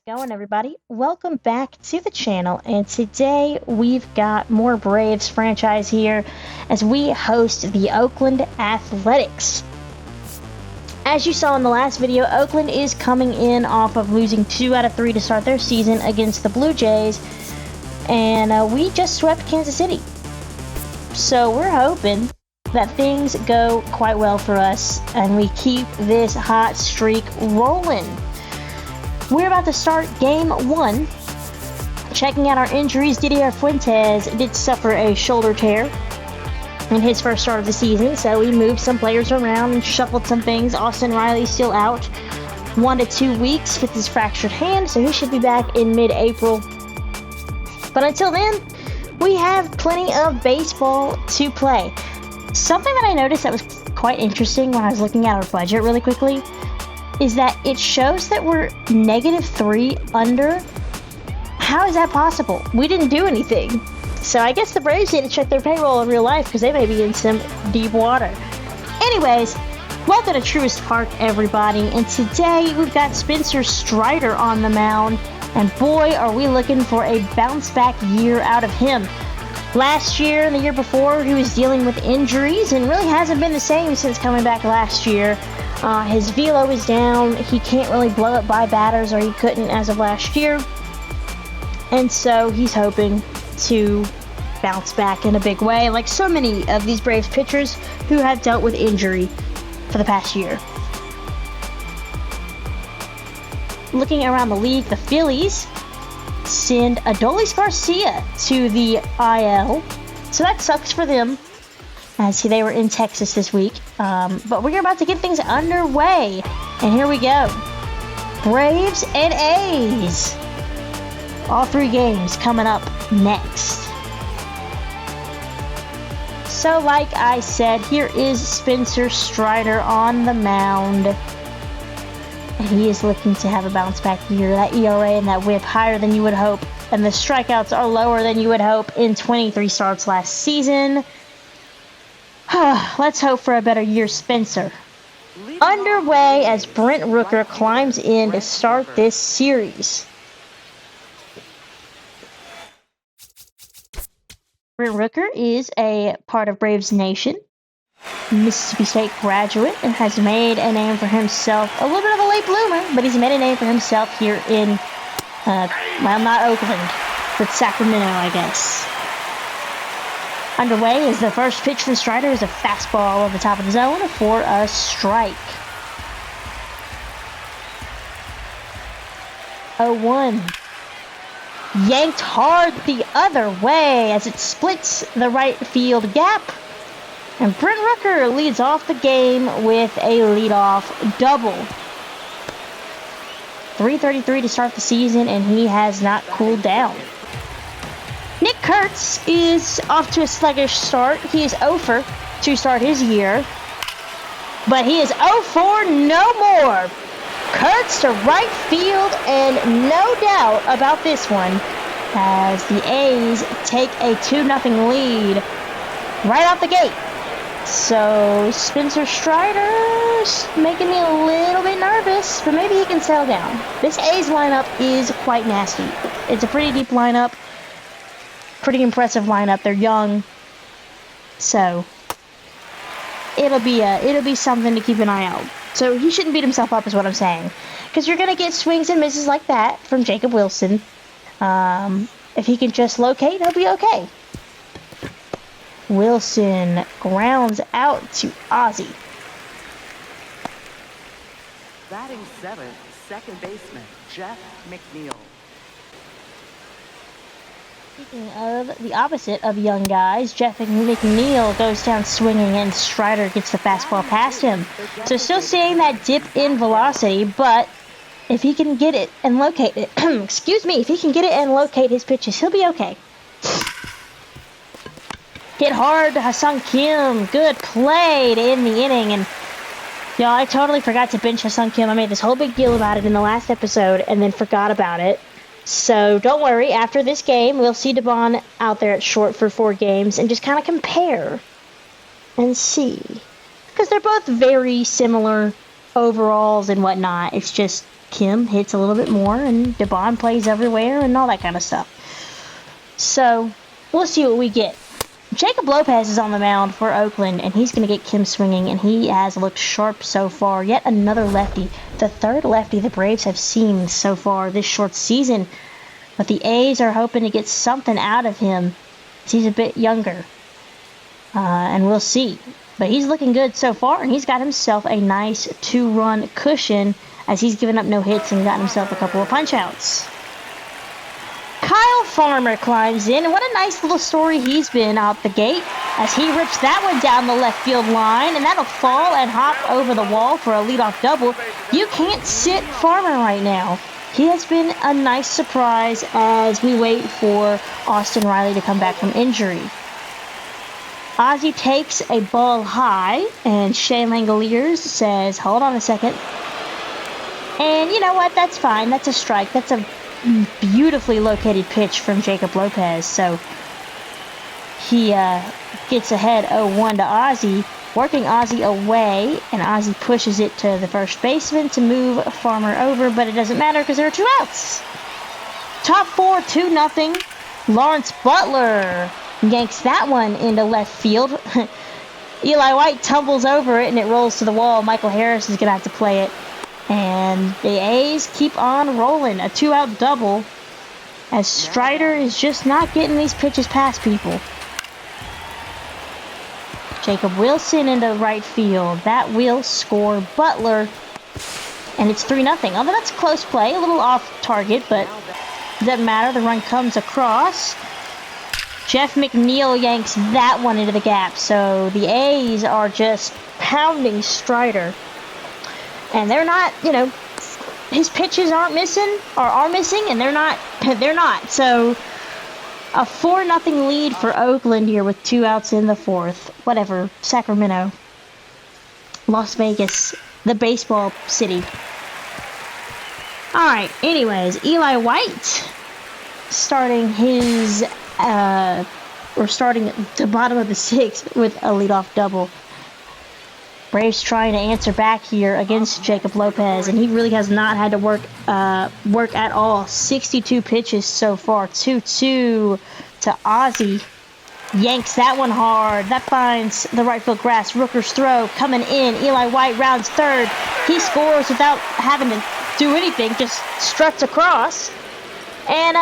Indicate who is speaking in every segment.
Speaker 1: going, everybody? Welcome back to the channel, and today we've got more Braves franchise here as we host the Oakland Athletics. As you saw in the last video, Oakland is coming in off of losing 2 out of 3 to start their season against the Blue Jays, and we just swept Kansas City. So we're hoping that things go quite well for us and we keep this hot streak rolling. We're about to start game 1. Checking out our injuries, Didier Fuentes did suffer a shoulder tear in his first start of the season, so we moved some players around and shuffled some things. Austin Riley's still out 1 to 2 weeks with his fractured hand, so he should be back in mid-April. But until then, we have plenty of baseball to play. Something that I noticed that was quite interesting when I was looking at our budget really quickly is that it shows that we're -3 under. How is that possible? We didn't do anything. So I guess the Braves need to check their payroll in real life because they may be in some deep water. Anyways, welcome to Truist Park, everybody. And today we've got Spencer Strider on the mound. And boy, are we looking for a bounce back year out of him. Last year and the year before, he was dealing with injuries and really hasn't been the same since coming back last year. His velo is down. He can't really blow it by batters, or he couldn't as of last year. And so he's hoping to bounce back in a big way, like so many of these Braves pitchers who have dealt with injury for the past year. Looking around the league, the Phillies send Adolis Garcia to the IL. So that sucks for them, as they were in Texas this week. But we're about to get things underway. And here we go. Braves and A's. All 3 games coming up next. So like I said, here is Spencer Strider on the mound. And he is looking to have a bounce back year. That ERA and that whip higher than you would hope. And the strikeouts are lower than you would hope in 23 starts last season. Let's hope for a better year, Spencer. Underway as Brent Rooker climbs in to start this series. Brent Rooker is a part of Braves Nation, Mississippi State graduate, and has made a name for himself. A little bit of a late bloomer, but he's made a name for himself here in, well, not Oakland, but Sacramento, I guess. Underway is the first pitch from Strider is a fastball at the top of the zone for a strike. 0-1. Yanked hard the other way as it splits the right field gap. And Brent Rooker leads off the game with a leadoff double. 3:33 to start the season, and he has not cooled down. Nick Kurtz is off to a sluggish start. He is 0 to start his year. But he is 0 no more. Kurtz to right field, and no doubt about this one, as the A's take a 2-0 lead right off the gate. So Spencer Strider's making me a little bit nervous, but maybe he can settle down. This A's lineup is quite nasty. It's a pretty deep lineup. Pretty impressive lineup. They're young, so it'll be something to keep an eye out. So he shouldn't beat himself up, is what I'm saying, because you're gonna get swings and misses like that from Jacob Wilson. If he can just locate, he'll be okay. Wilson grounds out to Ozzie.
Speaker 2: Batting 7th, second baseman Jeff McNeil.
Speaker 1: Speaking of the opposite of young guys, Jeff McNeil goes down swinging and Strider gets the fastball past him. So still seeing that dip in velocity, but if he can get it and locate it, if he can get it and locate his pitches, he'll be okay. Hit hard to Ha-Seong Kim. Good play to end the inning. And y'all, I totally forgot to bench Ha-Seong Kim. I made this whole big deal about it in the last episode and then forgot about it. So don't worry, after this game, we'll see Devon out there at short for 4 games and just kind of compare and see. Because they're both very similar overalls and whatnot. It's just Kim hits a little bit more, and Devon plays everywhere, and all that kind of stuff. So, we'll see what we get. Jacob Lopez is on the mound for Oakland, and he's going to get Kim swinging, and he has looked sharp so far. Yet another lefty. The third lefty the Braves have seen so far this short season. But the A's are hoping to get something out of him. He's a bit younger. And we'll see. But he's looking good so far, and he's got himself a nice 2-run cushion as he's given up no hits and gotten himself a couple of punch-outs. Kyle Farmer climbs in, and what a nice little story he's been out the gate as he rips that one down the left field line, and that'll fall and hop over the wall for a leadoff double. You can't sit Farmer right now. He has been a nice surprise as we wait for Austin Riley to come back from injury. Ozzie takes a ball high, and Shea Langoliers says, hold on a second. And you know what? That's fine. That's a strike. That's a beautifully located pitch from Jacob Lopez. So he gets ahead 0-1 to Ozzie, working Ozzie away, and Ozzie pushes it to the first baseman to move Farmer over, but it doesn't matter because there are 2 outs. Top 4, 2-0. Lawrence Butler yanks that one into left field. Eli White tumbles over it, and it rolls to the wall. Michael Harris is going to have to play it. And the A's keep on rolling. A 2-out double as Strider is just not getting these pitches past people. Jacob Wilson into right field. That will score Butler. And it's 3-0. Although that's close play. A little off target, but it doesn't matter. The run comes across. Jeff McNeil yanks that one into the gap. So the A's are just pounding Strider. And they're not, his pitches are missing, and they're not. So a 4-0 lead for Oakland here with 2 outs in the 4th. Whatever, Sacramento, Las Vegas, the baseball city. All right. Anyways, Eli White starting starting at the bottom of the 6th with a leadoff double. Braves trying to answer back here against Jacob Lopez, and he really has not had to work at all. 62 pitches so far. 2-2 to Ozzie. Yanks that one hard. That finds the right field grass. Rooker's throw coming in. Eli White rounds third. He scores without having to do anything. Just struts across. And,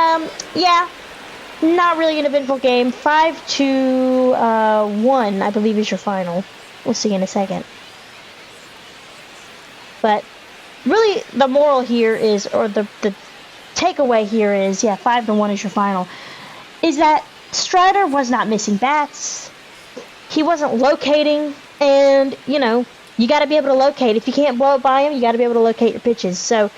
Speaker 1: not really an eventful game. 5-1, I believe, is your final. We'll see in a second. But really, the moral here is, or the takeaway here is, 5-1 is your final, is that Strider was not missing bats. He wasn't locating, and, you got to be able to locate. If you can't blow it by him, you got to be able to locate your pitches. So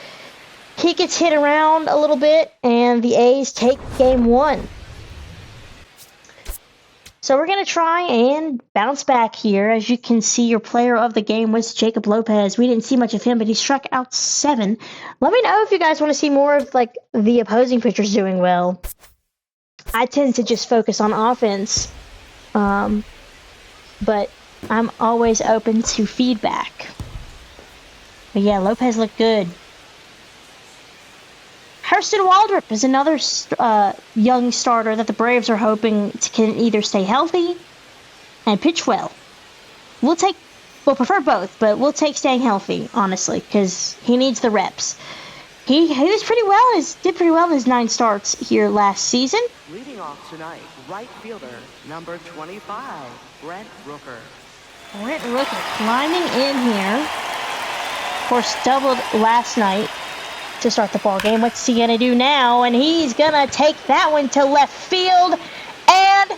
Speaker 1: he gets hit around a little bit, and the A's take game 1. So we're going to try and bounce back here. As you can see, your player of the game was Jacob Lopez. We didn't see much of him, but he struck out 7. Let me know if you guys want to see more of, the opposing pitchers doing well. I tend to just focus on offense. But I'm always open to feedback. But yeah, Lopez looked good. Hurston Waldrop is another young starter that the Braves are hoping can either stay healthy and pitch well. We'll prefer both, but we'll take staying healthy, honestly, because he needs the reps. He was did pretty well in his 9 starts here last season.
Speaker 2: Leading off tonight, right fielder, number 25, Brent Rooker.
Speaker 1: Brent Rooker climbing in here. Of course, doubled last night to start the ball game. What's he gonna do now? And he's gonna take that one to left field and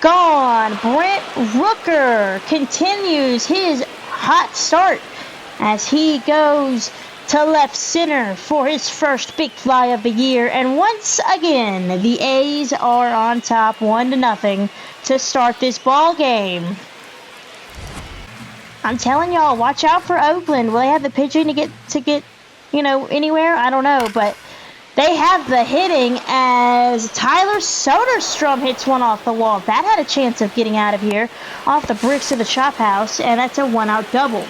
Speaker 1: gone. Brent Rooker continues his hot start as he goes to left center for his first big fly of the year. And once again, the A's are on top 1-0 to start this ball game. I'm telling y'all, watch out for Oakland. Will they have the pitching to get anywhere? I don't know, but they have the hitting as Tyler Soderstrom hits one off the wall. That had a chance of getting out of here off the bricks of the chop house, and that's a 1-out double.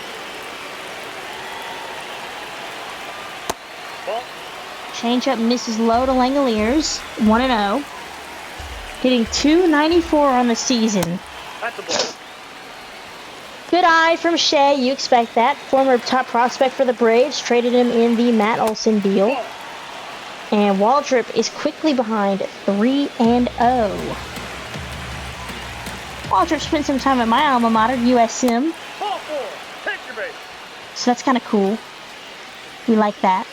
Speaker 1: Changeup misses low to Langoliers. 1-0. Hitting .294 on the season.
Speaker 3: That's a ball.
Speaker 1: Good eye from Shea. You expect that. Former top prospect for the Braves. Traded him in the Matt Olson deal. And Waldrop is quickly behind 3-0. Waldrop spent some time at my alma mater, USM.
Speaker 3: Ball four. Take your base.
Speaker 1: So that's kind of cool. We like that.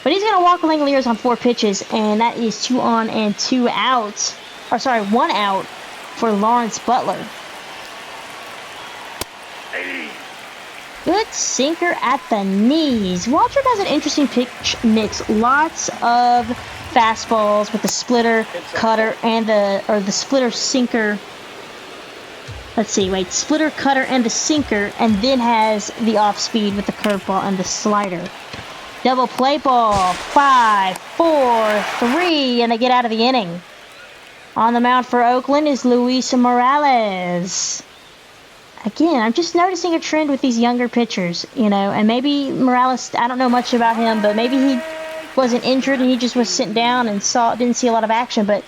Speaker 1: But he's going to walk Langoliers on 4 pitches, and that is 2 on and 2 out. Or sorry, 1 out for Lawrence Butler.
Speaker 3: 80.
Speaker 1: Good sinker at the knees. Waldrop has an interesting pitch mix. Lots of fastballs with the splitter, cutter, and the splitter sinker. Let's see, wait, splitter, cutter, and the sinker, and then has the off speed with the curveball and the slider. Double play ball, 5, 4, 3, and they get out of the inning. On the mound for Oakland is Luis Morales. Again, I'm just noticing a trend with these younger pitchers, you know, and maybe Morales, I don't know much about him, but maybe he wasn't injured and he just was sitting down and didn't see a lot of action, but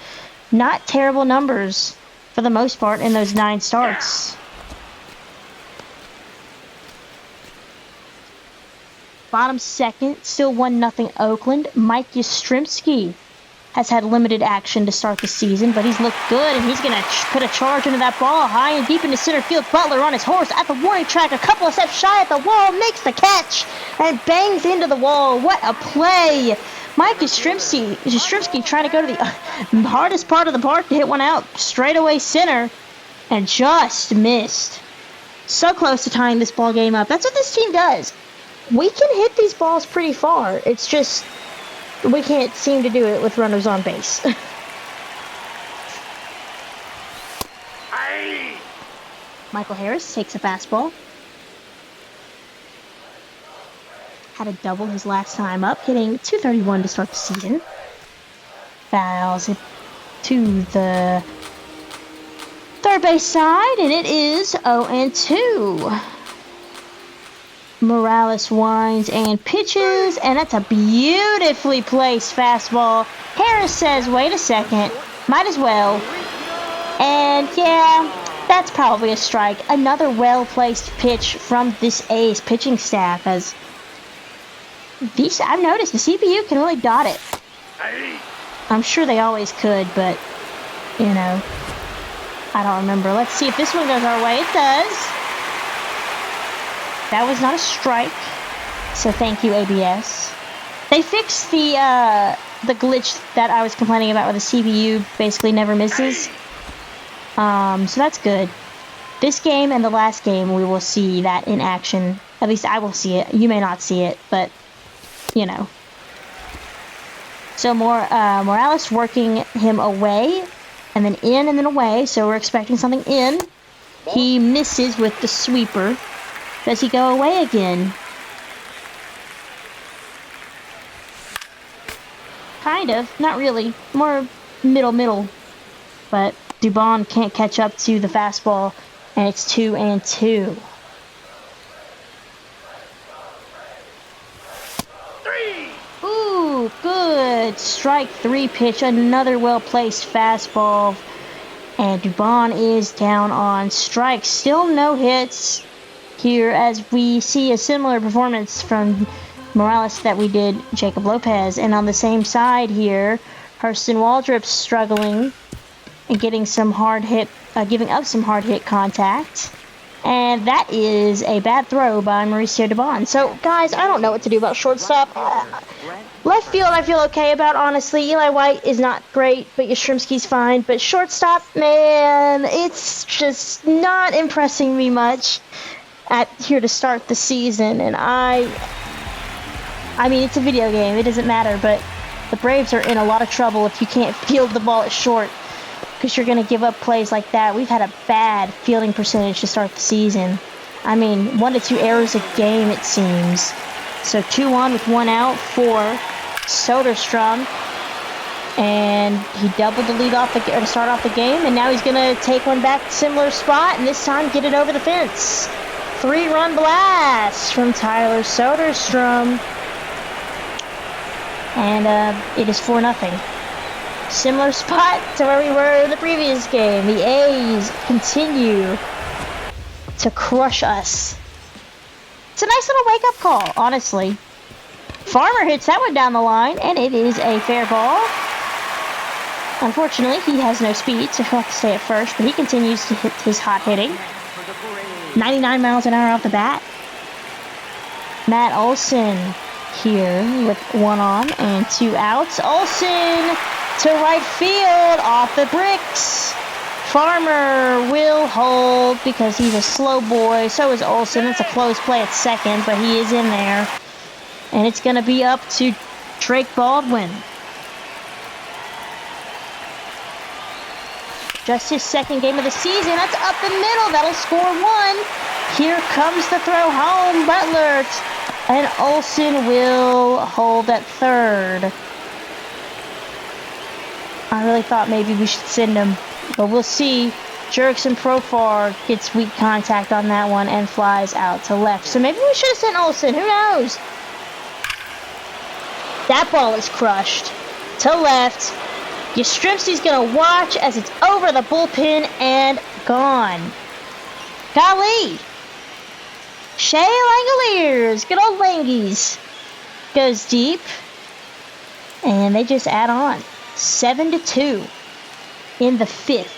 Speaker 1: not terrible numbers for the most part in those 9 starts. Bottom second, still 1-0 Oakland. Mike Yastrzemski has had limited action to start the season, but he's looked good, and he's going to put a charge into that ball high and deep into center field. Butler on his horse at the warning track, a couple of steps shy at the wall, makes the catch, and bangs into the wall. What a play! Mike Yastrzemski trying to go to the hardest part of the park to hit one out, straightaway center, and just missed. So close to tying this ball game up. That's what this team does. We can hit these balls pretty far. It's just we can't seem to do it with runners on base. Michael Harris takes a fastball. Had a double his last time up, hitting .231 to start the season. Fouls it to the third base side, and it is 0-2. Morales winds and pitches, and that's a beautifully placed fastball. Harris says, wait a second, might as well. And yeah, that's probably a strike. Another well-placed pitch from this A's pitching staff. As these, I've noticed the CPU can really dot it. I'm sure they always could, but, you know, I don't remember. Let's see if this one goes our way. It does. That was not a strike, so thank you, ABS. They fixed the glitch that I was complaining about where the CPU basically never misses. So that's good. This game and the last game, we will see that in action. At least I will see it. You may not see it, but, you know. So Morales working him away, and then in, and then away, so we're expecting something in. He misses with the sweeper. Does he go away again? Kind of. Not really. More middle. But Dubon can't catch up to the fastball, and it's 2-2. Ooh, good. Strike 3 pitch. Another well-placed fastball. And Dubon is down on strikes. Still no hits here, as we see a similar performance from Morales that we did Jacob Lopez. And on the same side here, Hurston Waldrop struggling and getting some hard hit, giving up some hard hit contact. And that is a bad throw by Mauricio Dubon. So, guys, I don't know what to do about shortstop. Left field, I feel okay about, honestly. Eli White is not great, but Yastrzemski's fine. But shortstop, man, it's just not impressing me much here to start the season. And I mean, it's a video game. It doesn't matter, but the Braves are in a lot of trouble if you can't field the ball at short, because you're going to give up plays like that. We've had a bad fielding percentage to start the season. I mean, 1 to 2 errors a game, it seems. So 2 on with 1 out for Soderstrom. And he doubled the lead to start off the game, and now he's going to take one back, similar spot, and this time get it over the fence. 3-run blast from Tyler Soderstrom. And it is 4-0. Similar spot to where we were in the previous game. The A's continue to crush us. It's a nice little wake-up call, honestly. Farmer hits that one down the line, and it is a fair ball. Unfortunately, he has no speed, so he'll have to stay at first, but he continues to hit his hot hitting. 99 miles an hour off the bat. Matt Olson here with 1 on and 2 outs. Olson to right field off the bricks. Farmer will hold because he's a slow boy. So is Olson. It's a close play at second, but he is in there. And it's going to be up to Drake Baldwin. Just his second game of the season. That's up the middle. That'll score 1. Here comes the throw home. Butler. And Olson will hold at third. I really thought maybe we should send him, but we'll see. Jerickson Profar gets weak contact on that one and flies out to left. So maybe we should have sent Olson. Who knows? That ball is crushed to left. Yastrzemski's going to watch as it's over the bullpen and gone. Golly. Shea Langoliers, good old Langies, goes deep, and they just add on. 7-2 in the 5th.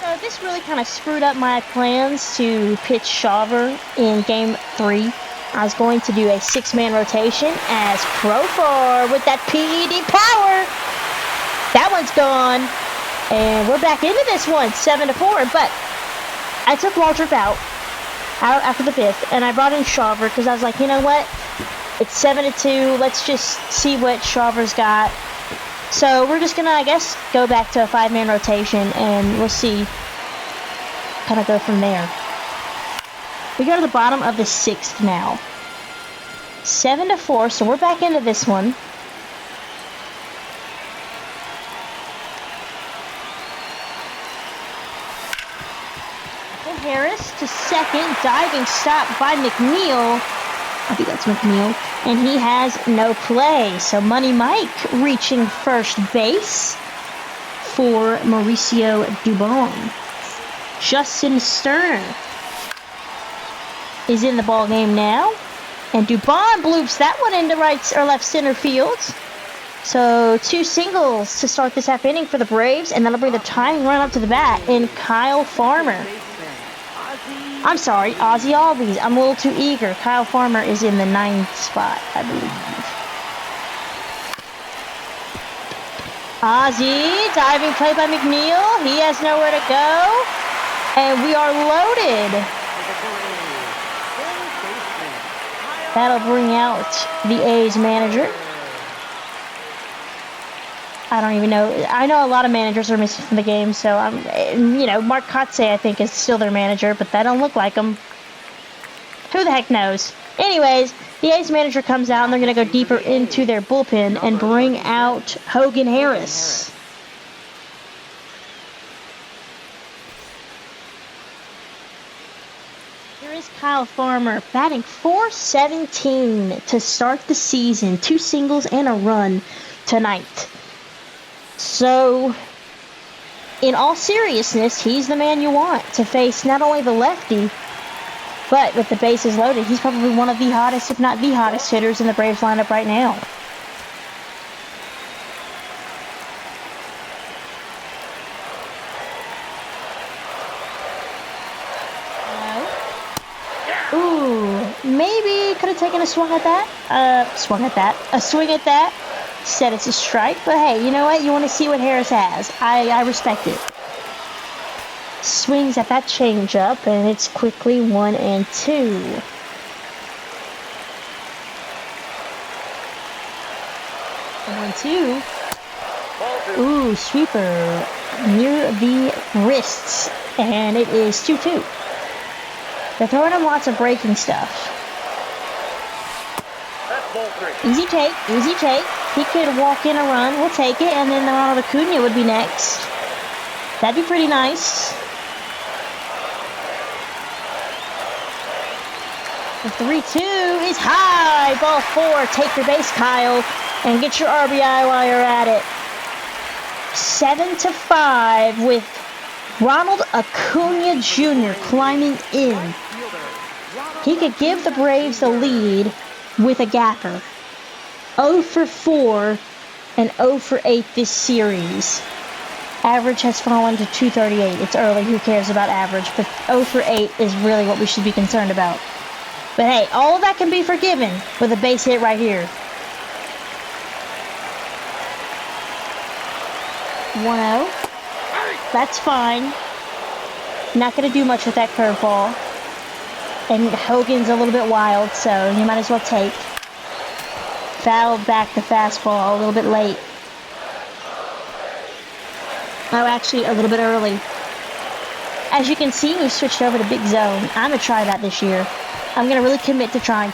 Speaker 1: So this really kind of screwed up my plans to pitch Shawver in Game 3. I was going to do a 6-man rotation as Profar with that PED power. That one's gone, and we're back into this one, 7-4. But I took Waldrop out after the 5th, and I brought in Shawver because I was like, you know what? It's 7-2. Let's just see what Shawver's got. So we're just gonna, I guess, go back to a 5-man rotation, and we'll see. Kind of go from there. We go to the bottom of the 6th now. 7-4. So we're back into this one. Harris to second, diving stop by McNeil. I think that's McNeil. And he has no play. So Money Mike reaching first base for Mauricio Dubon. Justin Stern is in the ball game now. And Dubon bloops that one into right or left center field. So 2 singles to start this half inning for the Braves. And that'll bring the tying run up to the bat in Kyle Farmer. I'm sorry, Ozzy Albies. I'm a little too eager. Kyle Farmer is in the 9th spot, I believe. Ozzy, diving play by McNeil. He has nowhere to go. And we are loaded. That'll bring out the A's manager. I don't even know. I know a lot of managers are missing from the game, so Mark Kotze, I think, is still their manager, but that don't look like him. Who the heck knows? Anyways, the A's manager comes out, and they're going to go deeper into their bullpen and bring out Hogan Harris. Here is Kyle Farmer batting .417 to start the season. 2 singles and a run tonight. So, in all seriousness, he's the man you want to face not only the lefty, but with the bases loaded, he's probably one of the hottest, if not the hottest hitters in the Braves lineup right now. Ooh, maybe could have taken a swing at that. A swing at that. Said it's a strike, but hey, you know what? You want to see what Harris has. I respect it. Swings at that changeup, and it's quickly 1-2. One, two. Ooh, sweeper near the wrists, and it is 2-2. They're throwing him lots of breaking stuff. Easy take, easy take. He could walk in a run. We'll take it, and then Ronald Acuna would be next. That'd be pretty nice. The 3-2 is high. Ball 4. Take your base, Kyle, and get your RBI while you're at it. 7-5 with Ronald Acuna Jr. climbing in. He could give the Braves the lead with a gapper. 0 for 4 and 0 for 8 this series. Average has fallen to 238. It's early. Who cares about average? But 0 for 8 is really what we should be concerned about. But hey, all of that can be forgiven with a base hit right here. 1-0. That's fine. Not going to do much with that curveball. And Hogan's a little bit wild, so you might as well take. Fouled back the fastball a little bit late. Oh, actually, a little bit early. As you can see, we've switched over to Big Zone. I'm going to try that this year. I'm going to really commit to trying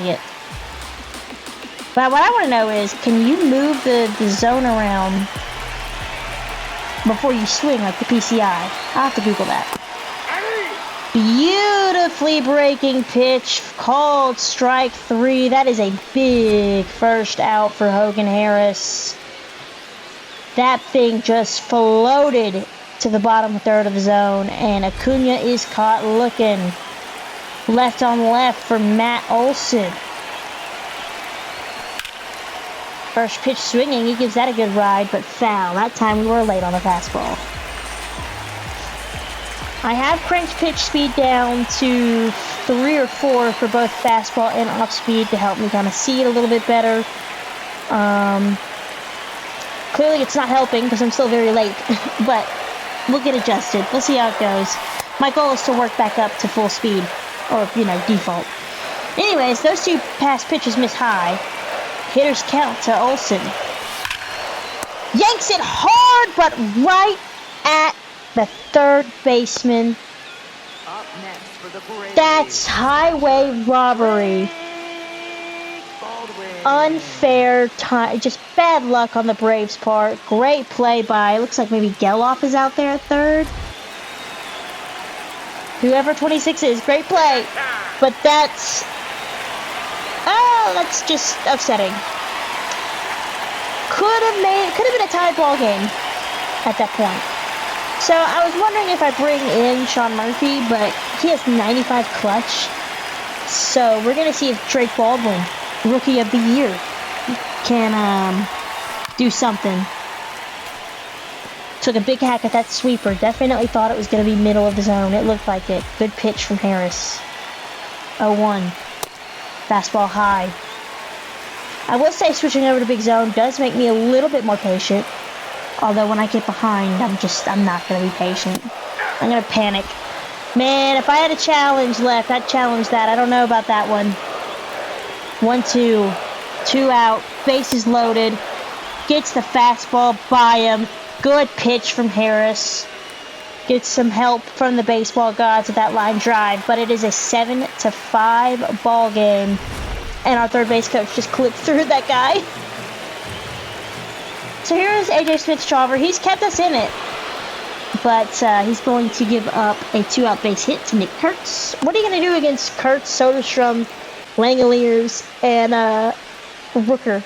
Speaker 1: it. But what I want to know is, can you move the zone around before you swing like the PCI? I'll have to Google that. Beautifully breaking pitch, called strike 3. That is a big first out for Hogan Harris. That thing just floated to the bottom third of the zone, and Acuna is caught looking. Left on left for Matt Olson. First pitch swinging, he gives that a good ride, but foul. That time we were late on the fastball. I have cranked pitch speed down to 3 or 4 for both fastball and off speed to help me kind of see it a little bit better. Clearly it's not helping because I'm still very late, but we'll get adjusted. We'll see how it goes. My goal is to work back up to full speed, or, default. Anyways, those two pass pitches miss high. Hitters count to Olsen. Yanks it hard, but right at the third baseman.
Speaker 2: Up next for the Braves.
Speaker 1: That's highway robbery.
Speaker 2: Baldwin.
Speaker 1: Unfair time. Just bad luck on the Braves' part. Great play by, looks like maybe Geloff is out there at third. Whoever 26 is, great play. But that's just upsetting. Could have been a tied ball game at that point. So I was wondering if I bring in Sean Murphy, but he has 95 clutch. So we're going to see if Drake Baldwin, Rookie of the Year, can do something. Took a big hack at that sweeper. Definitely thought it was going to be middle of the zone. It looked like it. Good pitch from Harris. 0-1. Fastball high. I will say switching over to Big Zone does make me a little bit more patient. Although when I get behind, I'm not going to be patient. I'm going to panic. Man, if I had a challenge left, I'd challenge that. I don't know about that one. 1-2. 2 out. Bases loaded. Gets the fastball by him. Good pitch from Harris. Gets some help from the baseball gods with that line drive. But it is a 7-5 ball game. And our third base coach just clipped through that guy. So here is AJ Smith-Shawver. He's kept us in it. But he's going to give up a 2-out base hit to Nick Kurtz. What are you going to do against Kurtz, Soderstrom, Langoliers, and Rooker?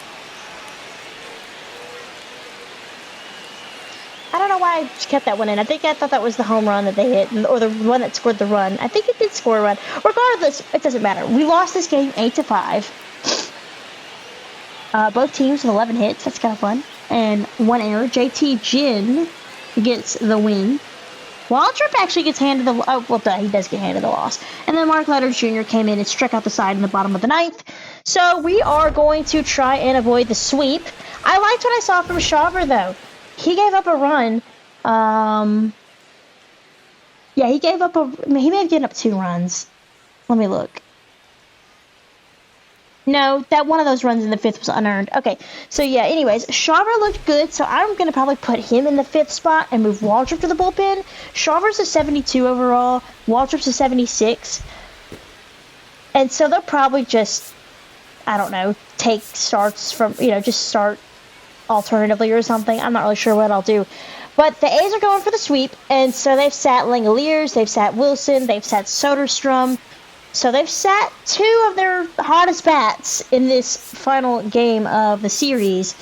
Speaker 1: I don't know why I just kept that one in. I thought that was the home run that they hit, or the one that scored the run. I think it did score a run. Regardless, it doesn't matter. We lost this game 8-5. Both teams with 11 hits. That's kind of fun. And 1 error. JT Ginn gets the win. Waldrop actually gets handed the... Oh, well, he does get handed the loss. And then Mark Letters Jr. came in and struck out the side in the bottom of the 9th. So we are going to try and avoid the sweep. I liked what I saw from Shawver, though. He gave up a run. Yeah, he gave up he may have given up 2 runs. Let me look. No, that one of those runs in the 5th was unearned. Okay, so yeah, anyways, Shawver looked good, so I'm going to probably put him in the 5th spot and move Waldrop to the bullpen. Shawver's a 72 overall. Waldrop's a 76. And so they'll probably just, I don't know, take starts from, just start alternatively or something. I'm not really sure what I'll do. But the A's are going for the sweep, and so they've sat Langoliers, they've sat Wilson, they've sat Soderstrom. So they've sat two of their hottest bats in this final game of the series,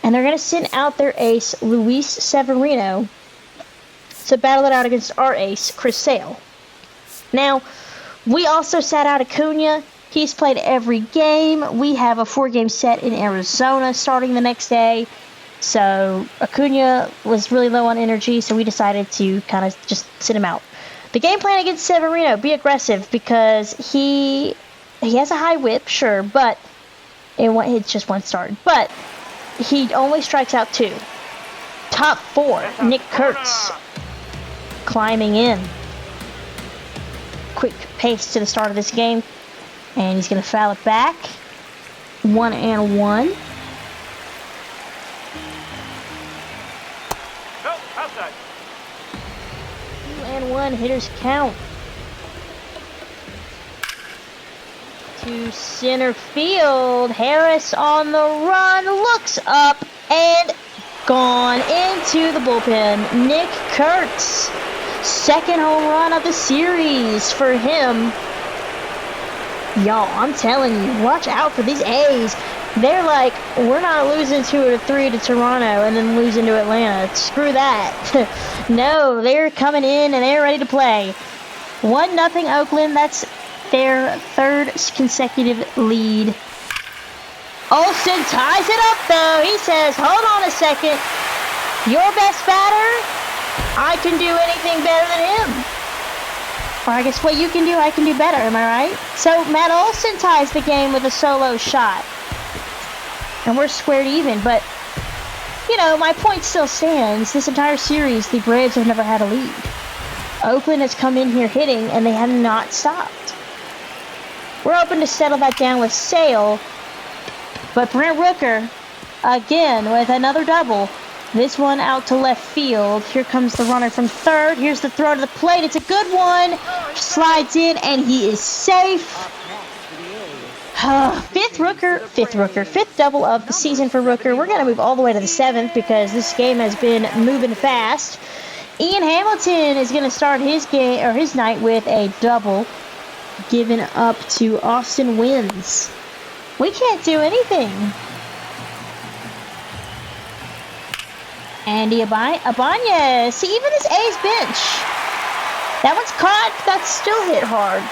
Speaker 1: and they're going to send out their ace, Luis Severino, to battle it out against our ace, Chris Sale. Now, we also sat out Acuna. He's played every game. We have a 4-game set in Arizona starting the next day. So Acuna was really low on energy, so we decided to kind of just sit him out. The game plan against Severino, be aggressive, because he has a high whip, sure, but it's just one start. But he only strikes out 2. Top 4, Nick Kurtz climbing in. Quick pace to the start of this game, and he's going to foul it back. 1-1.
Speaker 3: Nope, outside.
Speaker 1: 2-1, hitters count. To center field. Harris on the run, looks up, and gone into the bullpen. Nick Kurtz, second home run of the series for him. Y'all, I'm telling you, watch out for these A's. They're like, we're not losing 2-3 to Toronto and then losing to Atlanta. Screw that. No, they're coming in and they're ready to play. 1-0 Oakland. That's their 3rd consecutive lead. Olsen ties it up, though. He says, hold on a second. Your best batter? I can do anything better than him. Or I guess what you can do, I can do better. Am I right? So Matt Olsen ties the game with a solo shot. And we're squared even, but, you know, my point still stands. This entire series, the Braves have never had a lead. Oakland has come in here hitting, and they have not stopped. We're hoping to settle that down with Sale, but Brent Rooker, again, with another double. This one out to left field. Here comes the runner from third. Here's the throw to the plate. It's a good one. Slides in, and he is safe. Fifth double of the season for Rooker. We're going to move all the way to the 7th because this game has been moving fast. Ian Hamilton is going to start his game or his night with a double, given up to Austin Wins. We can't do anything. Andy Abanya. See, even his A's bench. That one's caught. That's still hit hard.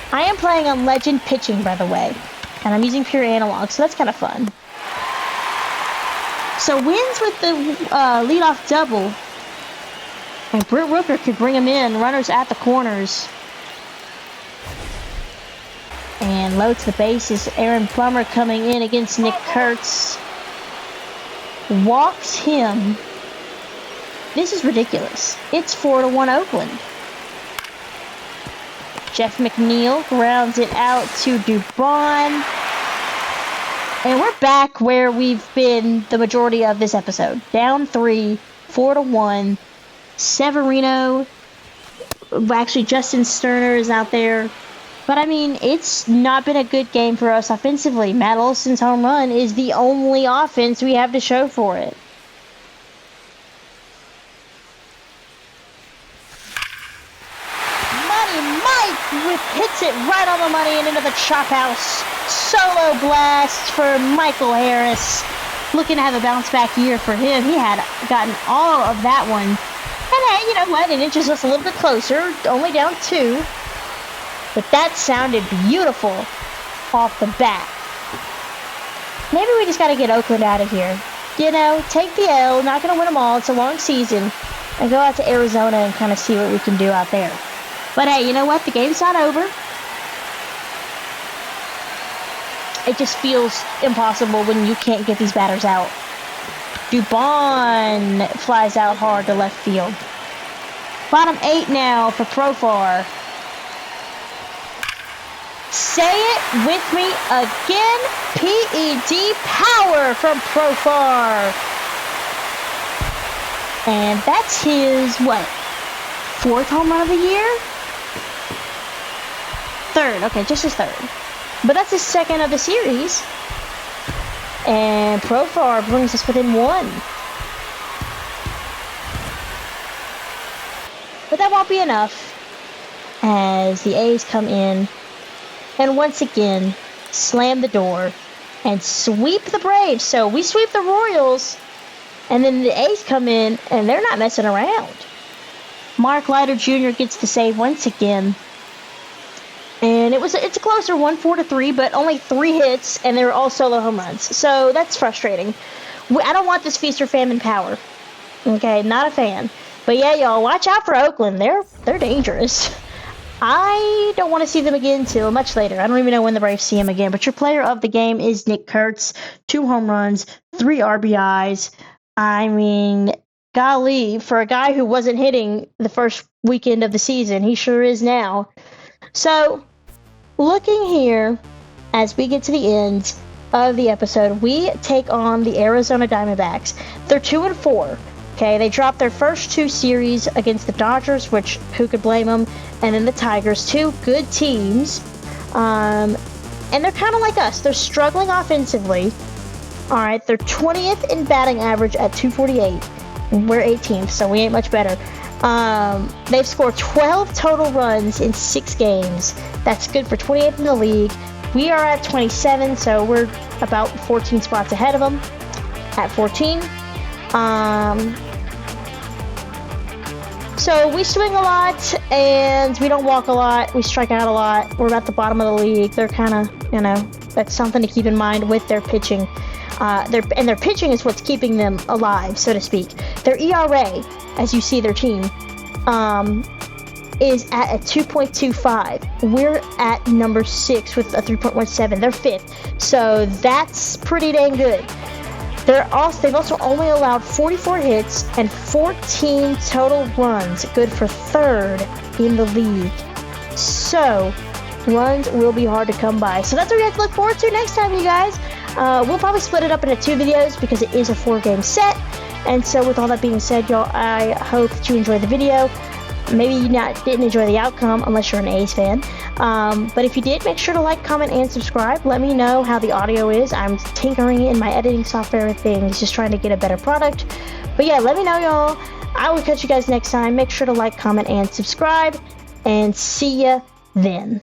Speaker 1: I am playing on Legend Pitching, by the way. And I'm using pure analog, so that's kind of fun. So Wins with the leadoff double. And Britt Rooker could bring him in. Runners at the corners. And low to the bases. Aaron Plummer coming in against Nick Kurtz. Walks him. This is ridiculous. It's 4-1 Oakland. Jeff McNeil grounds it out to Dubon. And we're back where we've been the majority of this episode. Down 3, 4-1. Severino. Actually, Justin Sterner is out there. But, I mean, it's not been a good game for us offensively. Matt Olson's home run is the only offense we have to show for it. Money Mike hits it right on the money and into the chop house. Solo blast for Michael Harris. Looking to have a bounce back year for him. He had gotten all of that one. And hey, you know what? It inches us a little bit closer. Only down 2. But that sounded beautiful off the bat. Maybe we just got to get Oakland out of here. You know, take the L. Not going to win them all. It's a long season. And go out to Arizona and kind of see what we can do out there. But hey, you know what? The game's not over. It just feels impossible when you can't get these batters out. Dubon flies out hard to left field. Bottom 8 now for Profar. Say it with me again. PED power from Profar. And that's his, what, 4th home run of the year? 3rd. Okay, just his 3rd. But that's his 2nd of the series. And Profar brings us within 1. But that won't be enough. as the A's come in and once again slam the door and sweep the Braves. So we sweep the Royals, and then the A's come in, and they're not messing around. Mark Leiter Jr. gets the save once again. And it's a closer one, 4-3, but only 3 hits, and they were all solo home runs. So that's frustrating. I don't want this feast or famine power. Okay, not a fan. But yeah, y'all, watch out for Oakland. They're dangerous. I don't want to see them again till much later. I don't even know when the Braves see him again. But your player of the game is Nick Kurtz. 2 home runs, 3 RBIs. I mean, golly, for a guy who wasn't hitting the first weekend of the season, he sure is now. So, looking here, as we get to the end of the episode, we take on the Arizona Diamondbacks. They're 2-4. Okay, they dropped their first 2 series against the Dodgers, which who could blame them, and then the Tigers. 2 good teams, and they're kind of like us. They're struggling offensively. All right, they're 20th in batting average at 248. We're 18th, so we ain't much better. They've scored 12 total runs in 6 games. That's good for 28th in the league. We are at 27, so we're about 14 spots ahead of them at 14. So we swing a lot, and we don't walk a lot. We strike out a lot. We're at the bottom of the league. They're kind of, that's something to keep in mind with their pitching. Their pitching is what's keeping them alive, so to speak. Their ERA, as you see their team, is at a 2.25. We're at number 6 with a 3.17. They're 5th, so that's pretty dang good. They've also only allowed 44 hits and 14 total runs, good for 3rd in the league. So, runs will be hard to come by. So that's what we have to look forward to next time, you guys. We'll probably split it up into 2 videos because it is a 4-game set. And so with all that being said, y'all, I hope that you enjoyed the video. Maybe you didn't enjoy the outcome unless you're an A's fan. But if you did, make sure to like, comment, and subscribe. Let me know how the audio is. I'm tinkering in my editing software and things, just trying to get a better product. But yeah, let me know, y'all. I will catch you guys next time. Make sure to like, comment, and subscribe. And see ya then.